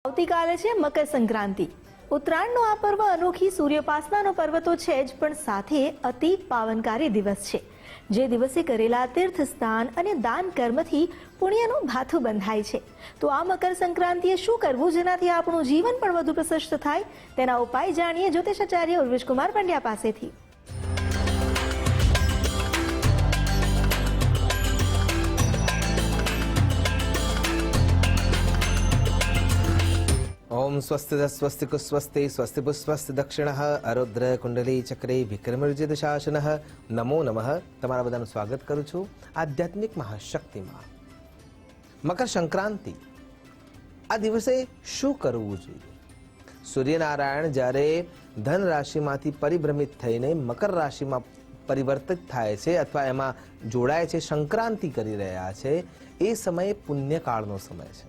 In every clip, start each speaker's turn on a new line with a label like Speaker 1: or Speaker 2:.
Speaker 1: આવતીકાલે છે મકર સંક્રાંતિ. ઉત્તરાયણનો આ પર્વ અનોખી સૂર્યોપાસનાનો પર્વ તો છે જ, પણ સાથે અતિ પાવનકારી દિવસ છે. જે દિવસે કરેલા તીર્થ સ્નાન અને દાન કર્મથી પુણ્યનું ભાથું બંધાય છે. તો આ મકર સંક્રાંતિએ શું કરવું જેનાથી આપણું જીવન પણ વધુ પ્રશસ્ત થાય, તેના ઉપાય જાણીએ જ્યોતિષાચાર્ય ઉર્વેશકુમાર પંડ્યા પાસેથી.
Speaker 2: ओम स्वस्ति स्वस्तिक स्वस्ति स्वस्तिपु स्वस्ति दक्षिण अरुद्र कुंडली चक्रे विक्रमर्जित शासन नमो नमः. તમારા બધાનું સ્વાગત કરું છું આધ્યાત્મિક મહાશક્તિમાં. મકર સંક્રાંતિ, આ દિવસે શું કરવું જોઈએ? સૂર્યનારાયણ જ્યારે ધન રાશિમાંથી પરિભ્રમિત થઈને મકર રાશિમાં પરિવર્તિત થાય છે અથવા એમાં જોડાય છે, સંક્રાંતિ કરી રહ્યા છે, એ સમયે પુણ્યકાળનો સમય છે.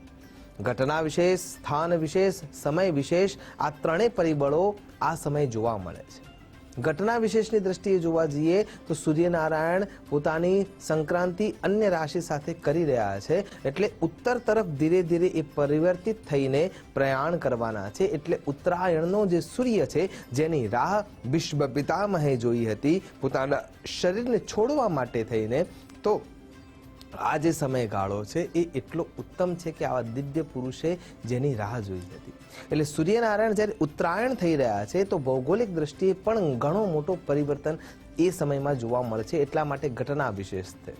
Speaker 2: ઘટના વિશેષ, સ્થાન વિશેષ, સમય વિશેષ, આ ત્રણેય પરિબળો આ સમયે જોવા મળે છે. ઘટના વિશેષની દ્રષ્ટિએ જોવા જઈએ તો સૂર્યનારાયણ પોતાની સંક્રાંતિ અન્ય રાશિ સાથે કરી રહ્યા છે, એટલે ઉત્તર તરફ ધીરે ધીરે એ પરિવર્તિત થઈને પ્રયાણ કરવાના છે. એટલે ઉત્તરાયણનો જે સૂર્ય છે, જેની રાહ વિશ્વ પિતામહે જોઈ હતી પોતાના શરીરને છોડવા માટે થઈને, તો આ જે સમયગાળો છે એ એટલો ઉત્તમ છે કે આવા દિવ્ય પુરુષે જેની રાહ જોઈ હતી. એટલે સૂર્યનારાયણ જ્યારે ઉત્તરાયણ થઈ રહ્યા છે તો ભૌગોલિક દ્રષ્ટિએ પણ ઘણો મોટો પરિવર્તન એ સમયમાં જોવા મળે છે. એટલા માટે ઘટના વિશેષ છે.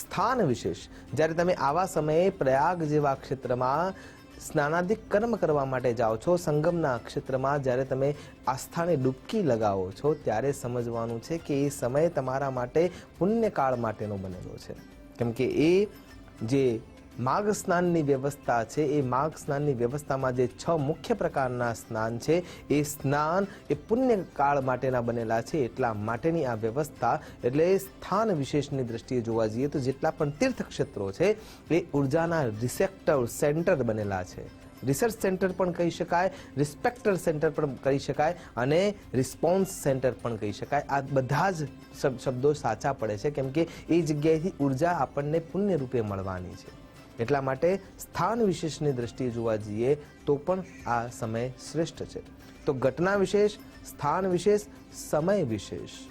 Speaker 2: સ્થાન વિશેષ, જ્યારે તમે આવા સમયે પ્રયાગ જેવા ક્ષેત્રમાં સ્નાનાદિક કર્મ કરવા માટે જાઓ છો, સંગમના ક્ષેત્રમાં જ્યારે તમે આસ્થાને ડૂબકી લગાવો છો, ત્યારે સમજવાનું છે કે એ સમય તમારા માટે પુણ્યકાળ માટેનો બનેલો છે. કેમ કે એ જે માઘ સ્નાનની વ્યવસ્થા છે, એ માઘ સ્નાનની વ્યવસ્થામાં જે 6 મુખ્ય પ્રકારના સ્નાન છે, એ સ્નાન એ પુણ્યકાળ માટેના બનેલા છે. એટલા માટેની આ વ્યવસ્થા, એટલે સ્થાન વિશેષની દ્રષ્ટિએ જોવા જઈએ તો જેટલા પણ તીર્થક્ષેત્રો છે એ ઉર્જાના રિસેપ્ટર સેન્ટર બનેલા છે. રિસર્ચ સેન્ટર પણ કહી શકાય, રિસ્પેક્ટર સેન્ટર પણ કહી શકાય, અને રિસ્પોન્સ સેન્ટર પણ કહી શકાય. આ બધા જ શબ્દો સાચા પડે છે, કેમ કે એ જગ્યાએથી ઉર્જા આપણને પુણ્ય રૂપે મળવાની છે. એટલા માટે સ્થાન વિશેષની દ્રષ્ટિએ જોવા જઈએ તો પણ આ સમય શ્રેષ્ઠ છે. તો ઘટના વિશેષ, સ્થાન વિશેષ, સમય વિશેષ.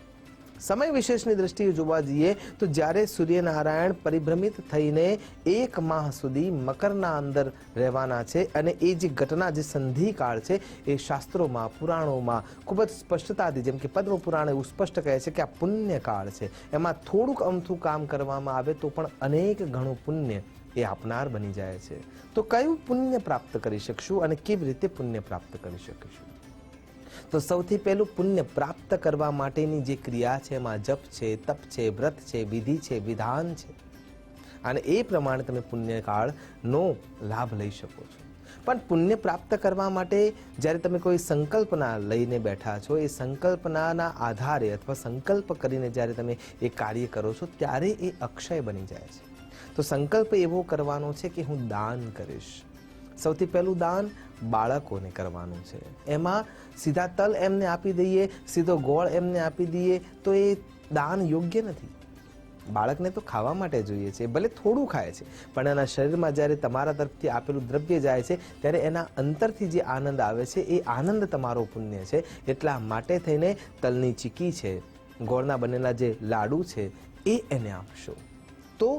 Speaker 2: સમય વિશેષની દ્રષ્ટિએ જોવા જઈએ તો જ્યારે સૂર્યનારાયણ પરિભ્રમિત થઈને 1 માહ સુધી મકરના અંદર રહેવાના છે, અને એ જે ઘટના, જે સંધિકાળ છે, એ શાસ્ત્રોમાં, પુરાણોમાં ખૂબ જ સ્પષ્ટતાથી, જેમ કે પદ્મ પુરાણ એવું સ્પષ્ટ કહે છે કે આ પુણ્યકાળ છે. એમાં થોડુંક અમથું કામ કરવામાં આવે તો પણ અનેક ઘણું પુણ્ય એ આપનાર બની જાય છે. તો કયું પુણ્ય પ્રાપ્ત કરી શકશું અને કેવી રીતે પુણ્ય પ્રાપ્ત કરી શકીશું? તો સૌથી પહેલું, પુણ્ય પ્રાપ્ત કરવા માટેની જે ક્રિયા છે, એમાં જપ છે, તપ છે, વ્રત છે, વિધિ છે, વિધાન છે, અને એ પ્રમાણે તમે પુણ્યકાળનો લાભ લઈ શકો છો. પણ પુણ્ય પ્રાપ્ત કરવા માટે જ્યારે તમે કોઈ સંકલ્પના લઈને બેઠા છો, એ સંકલ્પનાના આધારે અથવા સંકલ્પ કરીને જ્યારે તમે એ કાર્ય કરો છો, ત્યારે એ અક્ષય બની જાય છે. તો સંકલ્પ એવો કરવાનો છે કે હું દાન કરીશ. સૌથી પહેલું દાન બાળકોને કરવાનું છે. એમાં સીધા તલ એમને આપી દઈએ, સીધો ગોળ એમને આપી દઈએ તો એ દાન યોગ્ય નથી. બાળકને તો ખાવા માટે જોઈએ છે, ભલે થોડું ખાય છે, પણ એના શરીરમાં જ્યારે તમારા તરફથી આપેલું દ્રવ્ય જાય છે, ત્યારે એના અંતરથી જે આનંદ આવે છે, એ આનંદ તમારો પુણ્ય છે. એટલા માટે થઈને તલની ચીકી છે, ગોળના બનેલા જે લાડુ છે, એ એને આપશો તો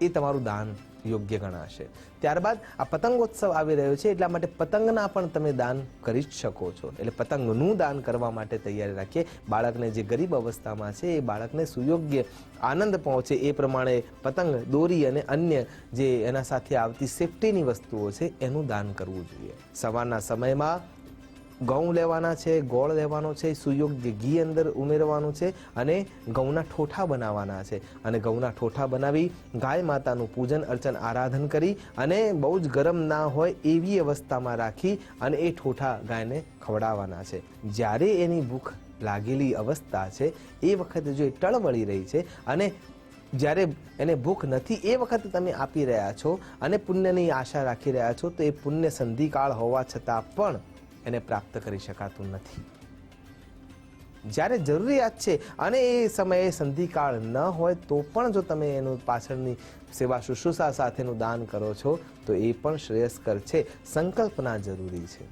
Speaker 2: એ તમારું દાન યોગ્ય ગણાશે. ત્યારબાદ આ પતંગોત્સવ આવી રહ્યો છે, એટલા માટે પતંગના પણ તમે દાન કરી જ શકો છો. એટલે પતંગનું દાન કરવા માટે તૈયારી રાખીએ. બાળકને જે ગરીબ અવસ્થામાં છે, એ બાળકને સુયોગ્ય આનંદ પહોંચે એ પ્રમાણે પતંગ, દોરી અને અન્ય જે એના સાથે આવતી સેફટીની વસ્તુઓ છે, એનું દાન કરવું જોઈએ. સવારના સમયમાં ઘઉં લેવાના છે, ગોળ લેવાનો છે, સુયોગ્ય ઘી અંદર ઉમેરવાનું છે, અને ઘઉંના ઠોઠા બનાવવાના છે. અને ઘઉંના ઠોઠા બનાવી ગાય માતાનું પૂજન અર્ચન આરાધન કરી, અને બહુ જ ગરમ ના હોય એવી અવસ્થામાં રાખી અને એ ઠોઠા ગાયને ખવડાવવાના છે. જ્યારે એની ભૂખ લાગેલી અવસ્થા છે, એ વખતે જો એ ટળવળી રહી છે અને જ્યારે એને ભૂખ નથી, એ વખતે તમે આપી રહ્યા છો અને પુણ્યની આશા રાખી રહ્યા છો, તો એ પુણ્ય સંધિકાળ હોવા છતાં પણ એને પ્રાપ્ત કરી શકાતું નથી. જ્યારે જરૂરિયાત છે અને એ સમયે સંધિકાળ ન હોય તો પણ જો તમે એનું પાછળની સેવા શુશ્રૂષા સાથેનું દાન કરો છો તો એ પણ શ્રેયસ્કર છે. સંકલ્પના જરૂરી છે.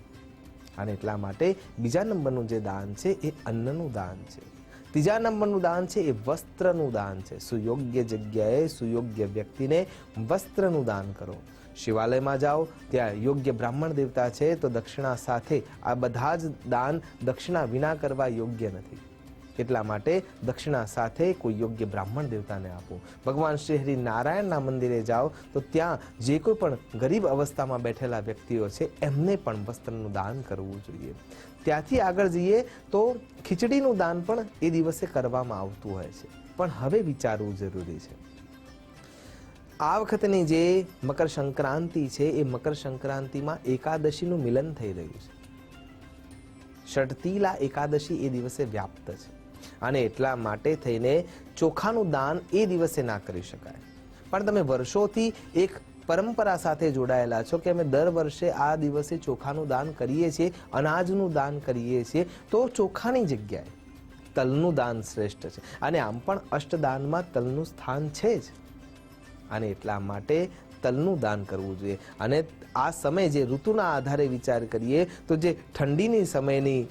Speaker 2: અને એટલા માટે બીજા નંબરનું જે દાન છે એ અન્નનું દાન છે. ત્રીજા નંબરનું દાન છે એ વસ્ત્રનું દાન છે. સુયોગ્ય જગ્યાએ સુયોગ્ય વ્યક્તિને વસ્ત્રનું દાન કરો. શિવાલયમાં જાઓ, ત્યાં યોગ્ય બ્રાહ્મણ દેવતા છે તો દક્ષિણા સાથે. આ બધા જ દાન દક્ષિણા વિના કરવા યોગ્ય નથી. એટલા માટે દક્ષિણા સાથે કોઈ યોગ્ય બ્રાહ્મણ દેવતાને આપો. ભગવાન શ્રી હરિ નારાયણના મંદિરે જાઓ તો ત્યાં જે કોઈ પણ ગરીબ અવસ્થામાં બેઠેલા વ્યક્તિઓ છે એમને પણ વસ્ત્રનું દાન કરવું જોઈએ. ત્યાંથી આગળ જઈએ તો ખીચડીનું દાન પણ એ દિવસે કરવામાં આવતું હોય છે. પણ હવે વિચારવું જરૂરી છે. આ વખતની જે મકર સંક્રાંતિ છે એ મકર સંક્રાંતિમાં એકાદશીનું મિલન થઈ રહ્યું છે. ષટતીલા એકાદશી એ દિવસે વ્યાપ્ત છે અને એટલા માટે થઈને ચોખાનું દાન એ દિવસે ના કરી શકાય. પણ તમે વર્ષોથી એક પરંપરા સાથે જોડાયેલા છો કે અમે દર વર્ષે આ દિવસે ચોખાનું દાન કરીએ છીએ, અનાજનું દાન કરીએ છીએ, તો ચોખાની જગ્યાએ તલનું દાન શ્રેષ્ઠ છે. અને આમ પણ અષ્ટદાનમાં તલનું સ્થાન છે જ. અને એટલા માટે તલનું દાન કરવું જોઈએ. અને આ સમય જે ઋતુના આધારે વિચાર કરીએ તો જે ઠંડીની સમયની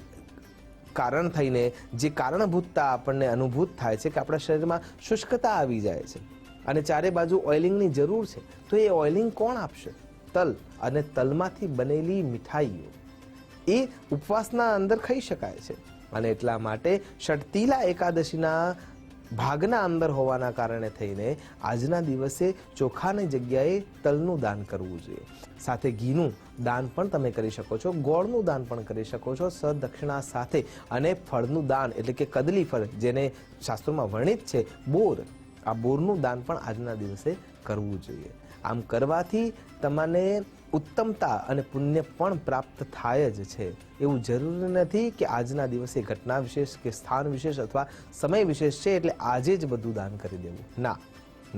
Speaker 2: કારણ થઈને જે કારણભૂતતા આપણને અનુભૂત થાય છે કે આપણા શરીરમાં શુષ્કતા આવી જાય છે અને ચારે બાજુ ઓઇલિંગની જરૂર છે, તો એ ઓઇલિંગ કોણ આપશે? તલ. અને તલમાંથી બનેલી મીઠાઈઓ એ ઉપવાસના અંદર ખાઈ શકાય છે. અને એટલા માટે ષટતીલા એકાદશીના ભાગના અંદર હોવાના કારણે થઈને આજના દિવસે ચોખાની જગ્યાએ તલનું દાન કરવું જોઈએ. સાથે ઘીનું દાન પણ તમે કરી શકો છો, ગોળનું દાન પણ કરી શકો છો સદક્ષિણા સાથે. અને ફળનું દાન એટલે કે કદલી ફળ, જેને શાસ્ત્રોમાં વર્ણિત છે બોર, આ બોરનું દાન પણ આજના દિવસે કરવું જોઈએ. આમ કરવાથી તમને ઉત્તમતા અને પુણ્ય પણ પ્રાપ્ત થાય જ છે. એવું જરૂરી નથી કે આજના દિવસે ઘટના વિશેષ કે સ્થાન વિશેષ અથવા સમય વિશેષ છે એટલે આજે જ બધું દાન કરી દેવું. ના,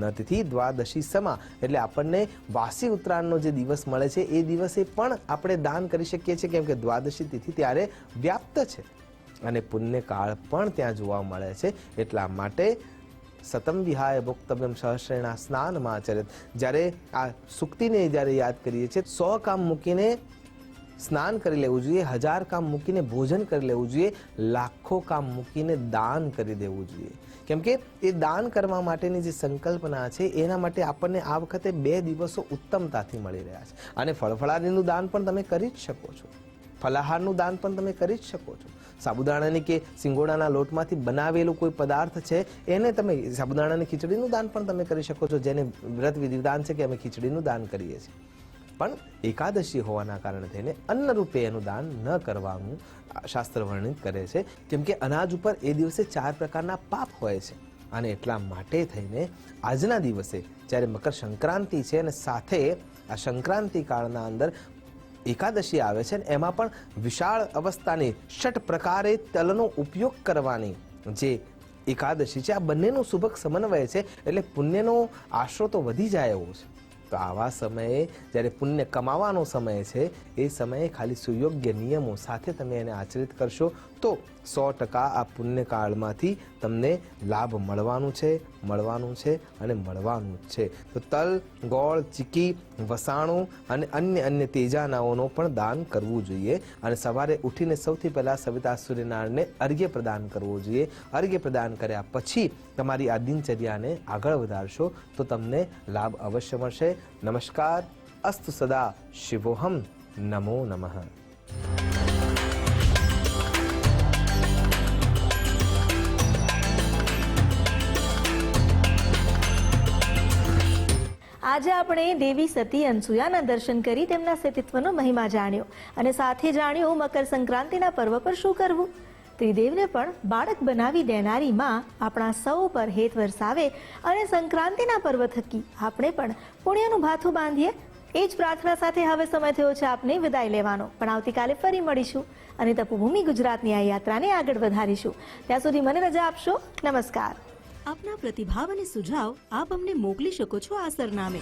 Speaker 2: નતિથી દ્વાદશી સમા એટલે આપણને વાસી ઉત્તરાયણનો જે દિવસ મળે છે એ દિવસે પણ આપણે દાન કરી શકીએ છીએ, કેમ કે દ્વાદશી તિથિ ત્યારે વ્યાપ્ત છે અને પુણ્યકાળ પણ ત્યાં જોવા મળે છે. એટલા માટે સતમ વિહાય ભોક્તવ્યમ સહસ્રેણા સ્નાનમાં આચરિત. જ્યારે આ સુક્તિને જ્યારે યાદ કરીએ છીએ, 100 કામ મૂકીને સ્નાન કરી લેવું જોઈએ, 1000 કામ મૂકીને ભોજન કરી લેવું જોઈએ, લાખો કામ મૂકીને દાન કરી દેવું જોઈએ. કેમ કે એ દાન કરવા માટેની જે સંકલ્પના છે એના માટે આપણને આ વખતે 2 દિવસો ઉત્તમતાથી મળી રહ્યા છે. અને ફળફળાદીનું દાન પણ તમે કરી જ શકો છો. ફલાહારનું દાન પણ તમે કરી જ શકો છો. સાબુદાણાની કે સિંગોડાના લોટમાંથી બનાવેલું કોઈ પદાર્થ છે એને તમે, સાબુદાણાની ખીચડીનું દાન પણ તમે કરી શકો છો, જેને વ્રત વિધિદાન છે કે અમે ખીચડીનું દાન કરીએ છીએ. પણ એકાદશી હોવાના કારણે થઈને અન્ન રૂપે એનું દાન ન કરવાનું શાસ્ત્ર વર્ણિત કરે છે. કેમ કે અનાજ ઉપર એ દિવસે 4 પ્રકારના પાપ હોય છે. અને એટલા માટે થઈને આજના દિવસે જ્યારે મકર સંક્રાંતિ છે અને સાથે આ સંક્રાંતિ કાળના અંદર એકાદશી આવે છે, એમાં પણ વિશાળ અવસ્થાની 6 પ્રકારે તલનો ઉપયોગ કરવાની જે એકાદશી છે, આ બંનેનું સુભગ સમન્વય છે. એટલે પુણ્યનો આશરો તો વધી જાય એવો છે. તો આવા સમયે જ્યારે પુણ્ય કમાવાનો સમય છે એ સમયે ખાલી સુયોગ્ય નિયમો સાથે તમે એને આચરિત કરશો તો 100% આ પુણ્યકાળમાંથી તમને લાભ મળવાનું છે અને મળવાનું જ છે. તો તલ, ગોળ, ચીકી, વસાણું અને અન્ય તેજાનાઓનો પણ દાન કરવું જોઈએ. અને સવારે ઉઠીને સૌથી પહેલાં સવિતા સૂર્યનારાયણને અર્ઘ્ય પ્રદાન કરવું જોઈએ. અર્ઘ્ય પ્રદાન કર્યા પછી તમારી આ દિનચર્યાને આગળ વધારશો તો તમને લાભ અવશ્ય મળશે. નમસ્કાર. અસ્તુ સદા શિવોહમ. નમો નમઃ.
Speaker 1: આજે આપણે દેવી સતી અનસુયાના દર્શન કરી તેમના સતીત્વનો મહિમા જાણ્યો અને સાથે જાણ્યું મકર સંક્રાંતિના પર્વ પર શું કરવું. ત્રિદેવને પણ બાળક બનાવી દેનારી માં આપણા સૌ પર હેત વરસાવે અને સંક્રાંતિના પર્વ થકી આપણે પણ પુણ્યનું ભાથું બાંધીએ. એ જ પ્રાર્થના સાથે હવે સમય થયો છે આપને વિદાય લેવાનો. પણ આવતીકાલે ફરી મળીશું અને તપોભૂમિ ગુજરાતની આ યાત્રાને આગળ વધારીશું. ત્યાં સુધી મને રજા આપશો. નમસ્કાર.
Speaker 3: આપના પ્રતિભાવ અને સુઝાવ આપ અમને મોકલી શકો છો આ સરનામે